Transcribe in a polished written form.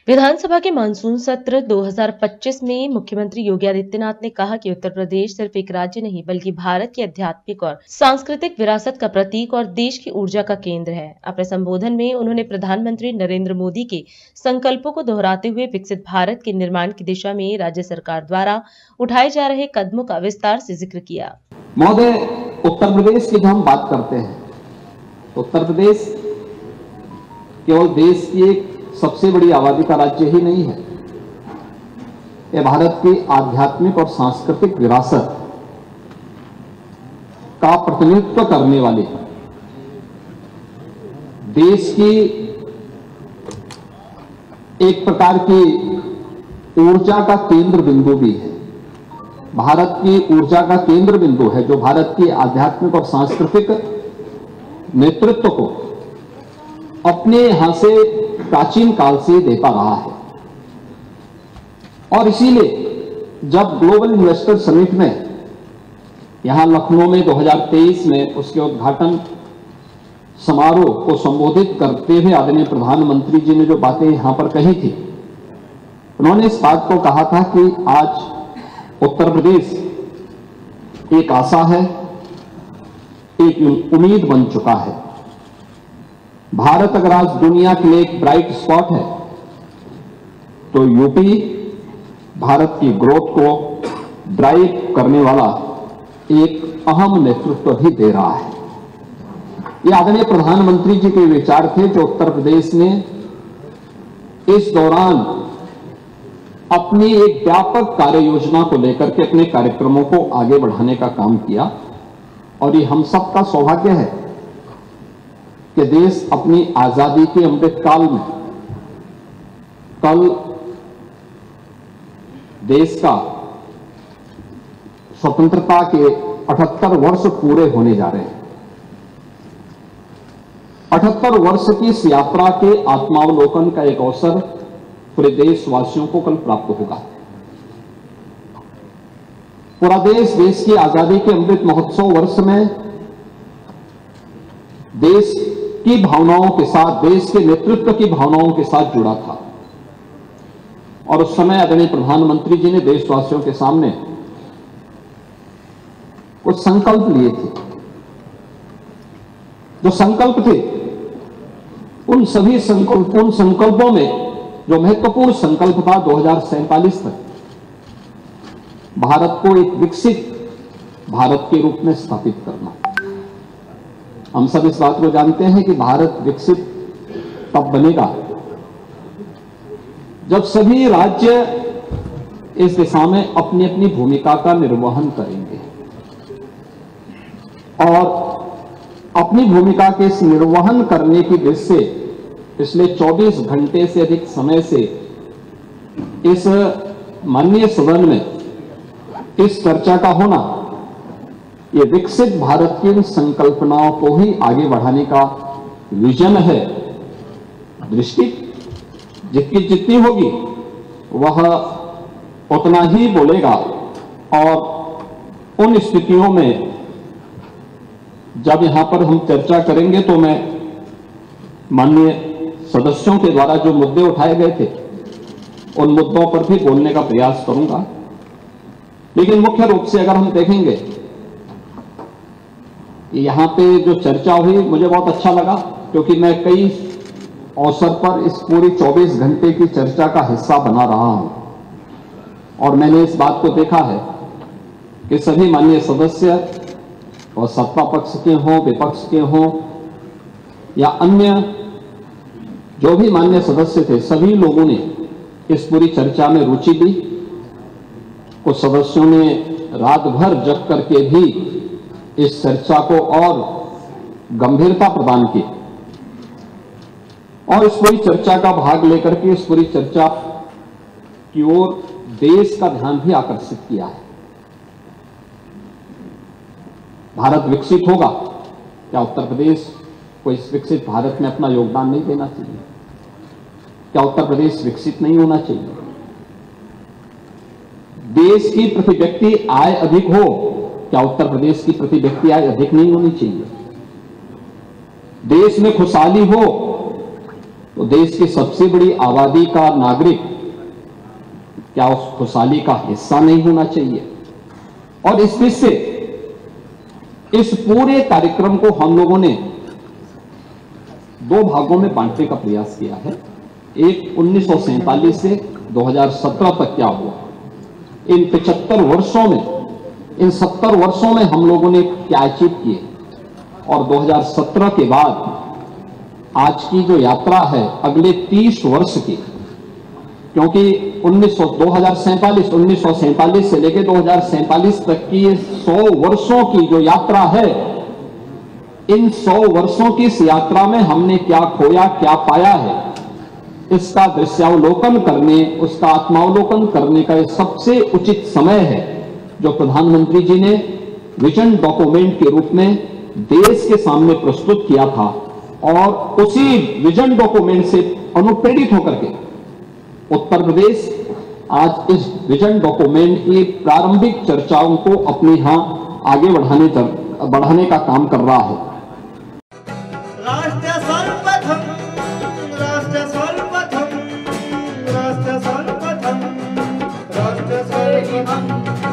विधानसभा के मानसून सत्र 2025 में मुख्यमंत्री योगी आदित्यनाथ ने कहा कि उत्तर प्रदेश सिर्फ एक राज्य नहीं बल्कि भारत की आध्यात्मिक और सांस्कृतिक विरासत का प्रतीक और देश की ऊर्जा का केंद्र है। अपने संबोधन में उन्होंने प्रधानमंत्री नरेंद्र मोदी के संकल्पों को दोहराते हुए विकसित भारत के निर्माण की दिशा में राज्य सरकार द्वारा उठाए जा रहे कदमों का विस्तार से जिक्र किया। महोदय, उत्तर प्रदेश की जब हम बात करते हैं तो उत्तर प्रदेश केवल देश की एक सबसे बड़ी आबादी का राज्य ही नहीं है, यह भारत की आध्यात्मिक और सांस्कृतिक विरासत का प्रतिनिधित्व करने वाले देश की एक प्रकार की ऊर्जा का केंद्र बिंदु भी है। भारत की ऊर्जा का केंद्र बिंदु है जो भारत की आध्यात्मिक और सांस्कृतिक नेतृत्व को अपने यहां से प्राचीन काल से देता रहा है। और इसीलिए जब ग्लोबल इन्वेस्टर समिट में यहां लखनऊ में 2023 में उसके उद्घाटन समारोह को संबोधित करते हुए आदरणीय प्रधानमंत्री जी ने जो बातें यहां पर कही थी, उन्होंने इस बात को कहा था कि आज उत्तर प्रदेश एक आशा है, एक उम्मीद बन चुका है। भारत अगर आज दुनिया के लिए एक ब्राइट स्पॉट है तो यूपी भारत की ग्रोथ को ड्राइव करने वाला एक अहम नेतृत्व भी दे रहा है। ये आदरणीय प्रधानमंत्री जी के विचार थे जो उत्तर प्रदेश ने इस दौरान अपनी एक व्यापक कार्य योजना को लेकर के अपने कार्यक्रमों को आगे बढ़ाने का काम किया। और ये हम सबका सौभाग्य है कि देश अपनी आजादी के अमृत काल में कल देश का स्वतंत्रता के 78 वर्ष पूरे होने जा रहे हैं। 78 वर्ष की इस यात्रा के आत्मावलोकन का एक अवसर पूरे देशवासियों को कल प्राप्त होगा। पूरा देश देश की आजादी के अमृत महोत्सव वर्ष में देश की भावनाओं के साथ, देश के नेतृत्व की भावनाओं के साथ जुड़ा था। और उस समय आदरणीय प्रधानमंत्री जी ने देशवासियों के सामने कुछ संकल्प लिए थे। जो संकल्प थे उन सभी संकल्पों में जो महत्वपूर्ण संकल्प था 2047 तक भारत को एक विकसित भारत के रूप में स्थापित करना। हम सब इस बात को जानते हैं कि भारत विकसित तब बनेगा जब सभी राज्य इस दिशा में अपनी अपनी भूमिका का निर्वहन करेंगे। और अपनी भूमिका के इस निर्वहन करने की दृष्टि से पिछले 24 घंटे से अधिक समय से इस माननीय सदन में इस चर्चा का होना, ये विकसित भारत की संकल्पनाओं को ही आगे बढ़ाने का विजन है। दृष्टि जितनी होगी वह उतना ही बोलेगा। और उन स्थितियों में जब यहां पर हम चर्चा करेंगे तो मैं माननीय सदस्यों के द्वारा जो मुद्दे उठाए गए थे उन मुद्दों पर भी बोलने का प्रयास करूंगा। लेकिन मुख्य रूप से अगर हम देखेंगे यहां पे जो चर्चा हुई, मुझे बहुत अच्छा लगा क्योंकि मैं कई अवसर पर इस पूरी 24 घंटे की चर्चा का हिस्सा बना रहा हूं और मैंने इस बात को देखा है कि सभी माननीय सदस्य और सत्ता पक्ष के हों, विपक्ष के हों या अन्य जो भी माननीय सदस्य थे, सभी लोगों ने इस पूरी चर्चा में रुचि ली। कुछ सदस्यों ने रात भर जग करके भी इस चर्चा को और गंभीरता प्रदान की और इस पूरी चर्चा का भाग लेकर के इस पूरी चर्चा की ओर देश का ध्यान भी आकर्षित किया है। भारत विकसित होगा, क्या उत्तर प्रदेश को इस विकसित भारत में अपना योगदान नहीं देना चाहिए? क्या उत्तर प्रदेश विकसित नहीं होना चाहिए? देश की प्रति व्यक्ति आय अधिक हो, क्या उत्तर प्रदेश की प्रति व्यक्ति आय अधिक नहीं होनी चाहिए? देश में खुशहाली हो तो देश की सबसे बड़ी आबादी का नागरिक क्या उस खुशहाली का हिस्सा नहीं होना चाहिए? और इसमें से इस पूरे कार्यक्रम को हम लोगों ने दो भागों में बांटने का प्रयास किया है। एक 1947 से 2017 तक क्या हुआ, इन 75 वर्षों में, इन 70 वर्षों में हम लोगों ने क्या अचीव किए, और 2017 के बाद आज की जो यात्रा है अगले 30 वर्ष की, क्योंकि 1947 से लेकर 2047 तक की 100 वर्षों की जो यात्रा है, इन 100 वर्षों की इस यात्रा में हमने क्या खोया, क्या पाया है, इसका दृश्यावलोकन करने, उसका आत्मावलोकन करने का सबसे उचित समय है जो प्रधानमंत्री जी ने विजन डॉक्यूमेंट के रूप में देश के सामने प्रस्तुत किया था। और उसी विजन डॉक्यूमेंट से अनुप्रेरित होकर के उत्तर प्रदेश आज इस विजन डॉक्यूमेंट की प्रारंभिक चर्चाओं को अपने यहां आगे बढ़ाने का काम कर रहा है। राष्ट्रीय